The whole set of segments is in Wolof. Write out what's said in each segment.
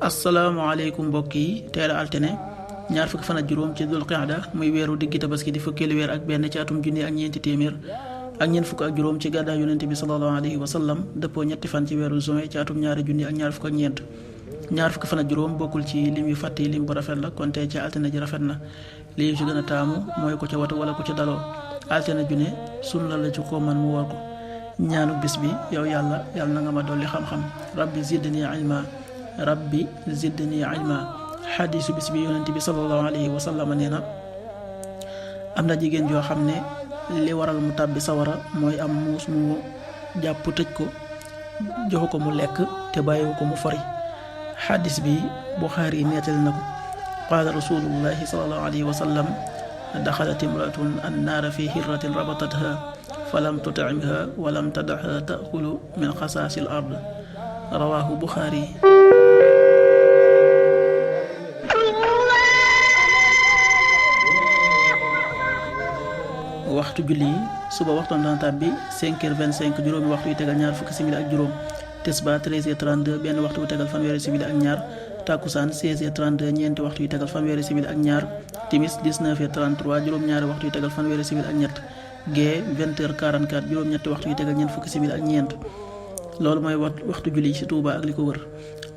asalaamaaleykum mbokk yi teel a altine ñaar fukki fan ak juróom ci dul qiyada muy weeru diggi tabaski di fukkeelu weer ak benn ci atum junni ak ñeenti téeméer ak ñeent fukk ak juróom ci gàddaay yonente bi sallallahu alayhi wa sallam dëppoo ñetti fan ci weeru juin ci atum ñaari junni ak ñaar fukk ak ñeent. ñaar fukki fan ak juróom bokkul ci lim yu fàtte yi lim bu rafet la kon tey ci altine ji rafet na li yu ci gën a taamu mooy ko ca watu wala ko ca daloo altine ju ne sunna la ci ko man mu war ko. ñaanu bis bi yow yàlla na nga ma dolli xam-xam rabbi zidni ilma rabbi zidni ilma. xadiisu bis bi yonent bi sallallahu alayhi wa sallam nee na am na jigéen joo xam ne li waral mu tàbbi sawara mooy am muus mu jàpp tëj ko joxu ko mu lekk te bàyyiwu ko mu fori. xadis bi Buxaari yi nettali na ko qaala rasulullahi sallallahu alayhi wa sallam daxalat imratun annaara fi hirratin rabatatha falam tut'imha walam tad'ha ta'kulu min xasaasi al ard rawaahu Buxaari. waxtu julli yi suba waxtoon dana tàbbi 5h25 juróomi waxtu yu tegal ñaar fukki simili ak juróom tisbaar 13h32 benn waxtu yu tegal fanweeri simili ak ñaar takkusaan 16h32 ñeenti waxtu yu tegal fanweeri simili ak ñaar timis 19h33 juróom-ñaari waxtu yu tegal fanweeri simili ak ñett gee 20h44 juróom-ñetti waxtu yu tegal ñeent fukki simili ak ñeent. loolu mooy waxtu julli ci Touba ak li ko wër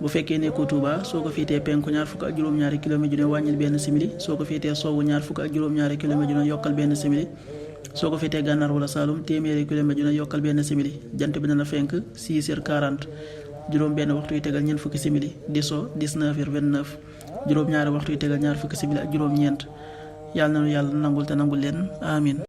bu fekkee nekkoo Touba soo ko féetee penku ñaar fukk ak juróom-ñaari kilomètre ju ne wàññil benn simili soo ko féetee sowwu ñaar fukk ak juróom-ñaari kilomètre ju ne yokkal benn simili soo ko féetee gànnaar wala Saalum téeméeri kilomètre ju ne yokkal benn simili jant bi dana fenk 6h40 juróom benn waxtu yu tegal ñeent fukki simili di so 19h29 juróom-ñaari waxtu yu tegal ñaar fukki simili ak juróom-ñeent yàlla nanu yàlla nangul te nangul leen amin